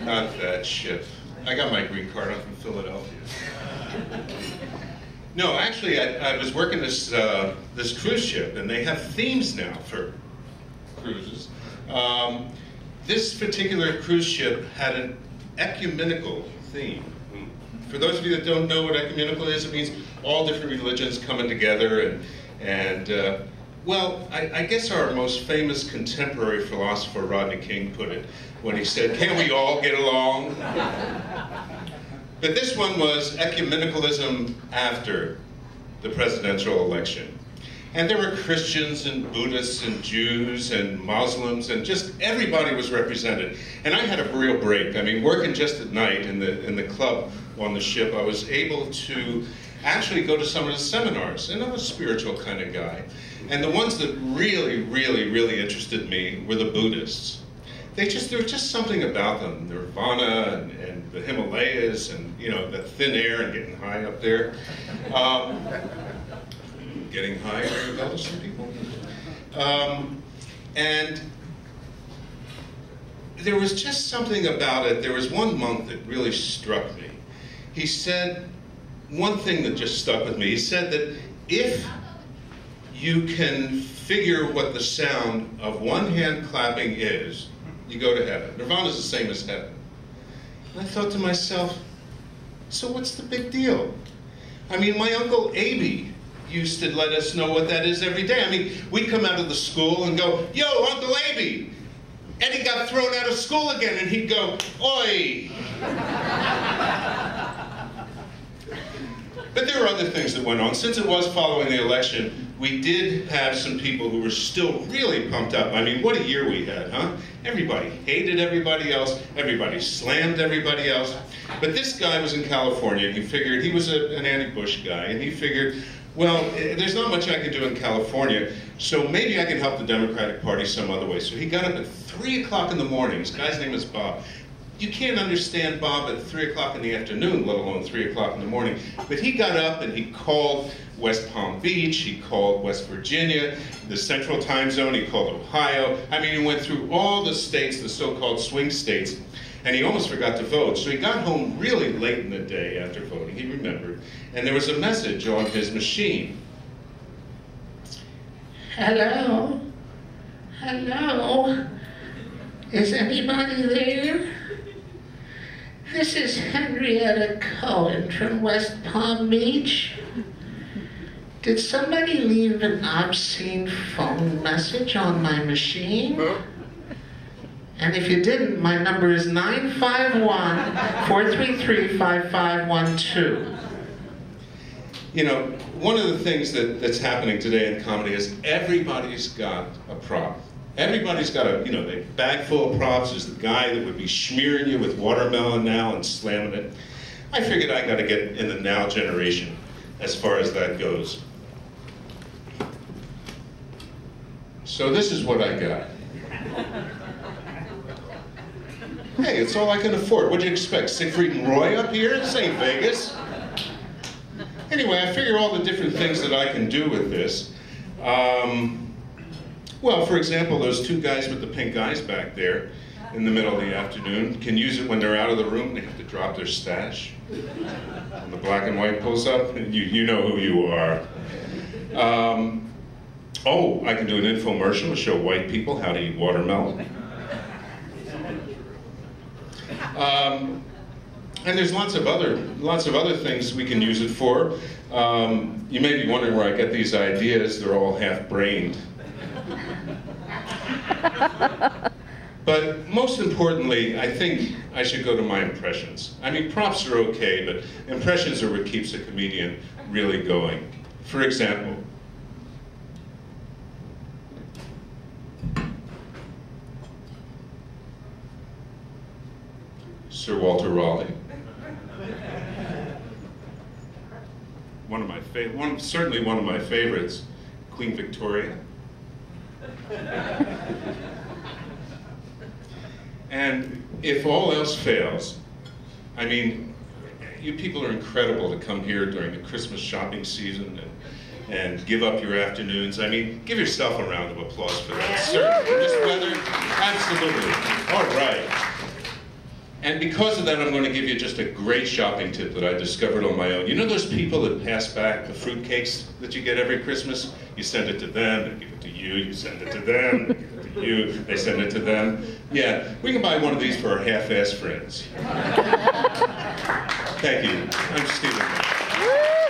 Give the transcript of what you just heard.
Not that ship. I got my green card. I'm from Philadelphia. No, actually, I was working this cruise ship, and they have themes now for cruises. This particular cruise ship had an ecumenical theme. For those of you that don't know what ecumenical is, it means all different religions coming together, well, I guess our most famous contemporary philosopher, Rodney King, put it when he said, "Can't we all get along?" But this one was ecumenicalism after the presidential election. And there were Christians and Buddhists and Jews and Muslims, and just everybody was represented. And I had a real break. I mean, working just at night in the club on the ship, I was able to actually go to some of the seminars. And I'm a spiritual kind of guy. And the ones that really, really, really interested me were the Buddhists. There was just something about them, Nirvana and the Himalayas and, you know, the thin air and getting high up there. Getting high under the belt of some people. And there was just something about it. There was one monk that really struck me. He said one thing that just stuck with me. He said that if you can figure what the sound of one hand clapping is, you go to heaven. Nirvana is the same as heaven. And I thought to myself, so what's the big deal? I mean, my Uncle Abe used to let us know what that is every day. I mean, we'd come out of the school and go, "Yo, Uncle Abe, Eddie got thrown out of school again," and he'd go, "Oi." But there were other things that went on. Since it was following the election, we did have some people who were still really pumped up. I mean, what a year we had, huh? Everybody hated everybody else. Everybody slammed everybody else. But this guy was in California, and he figured, he was an anti-Bush guy, and he figured, well, there's not much I can do in California, so maybe I can help the Democratic Party some other way. So he got up at 3 o'clock in the morning. This guy's name is Bob. You can't understand Bob at 3 o'clock in the afternoon, let alone 3 o'clock in the morning. But he got up and he called West Palm Beach, he called West Virginia, the Central Time Zone, he called Ohio. I mean, he went through all the states, the so-called swing states, and he almost forgot to vote. So he got home really late in the day after voting, he remembered, and there was a message on his machine. Hello? Hello? Is anybody there? This is Henrietta Cohen from West Palm Beach. Did somebody leave an obscene phone message on my machine? And if you didn't, my number is 951-433-5512. You know, one of the things that's happening today in comedy is everybody's got a prop. Everybody's got a, you know, a bag full of props. There's the guy that would be smearing you with watermelon now and slamming it. I figured I got to get in the now generation as far as that goes. So this is what I got. Hey, it's all I can afford. What'd you expect? Siegfried and Roy up here? This ain't Vegas. Anyway, I figure all the different things that I can do with this. Well, for example, those two guys with the pink eyes back there in the middle of the afternoon can use it when they're out of the room. They have to drop their stash. When the black and white pulls up, you know who you are. Oh, I can do an infomercial to show white people how to eat watermelon. And there's lots of other things we can use it for. You may be wondering where I get these ideas. They're all half-brained. But most importantly, I think I should go to my impressions. I mean, props are okay, but impressions are what keeps a comedian really going. For example, Sir Walter Raleigh. Certainly one of my favorites, Queen Victoria. And if all else fails, I mean, you people are incredible to come here during the Christmas shopping season and give up your afternoons. I mean, give yourself a round of applause for that. Certainly, in this weather, absolutely. All right. And because of that, I'm going to give you just a great shopping tip that I discovered on my own. You know those people that pass back the fruitcakes that you get every Christmas? You send it to them, they give it to you, you send it to them, they give it to you, they send it to them. Yeah, we can buy one of these for our half-ass friends. Thank you. I'm Stephen.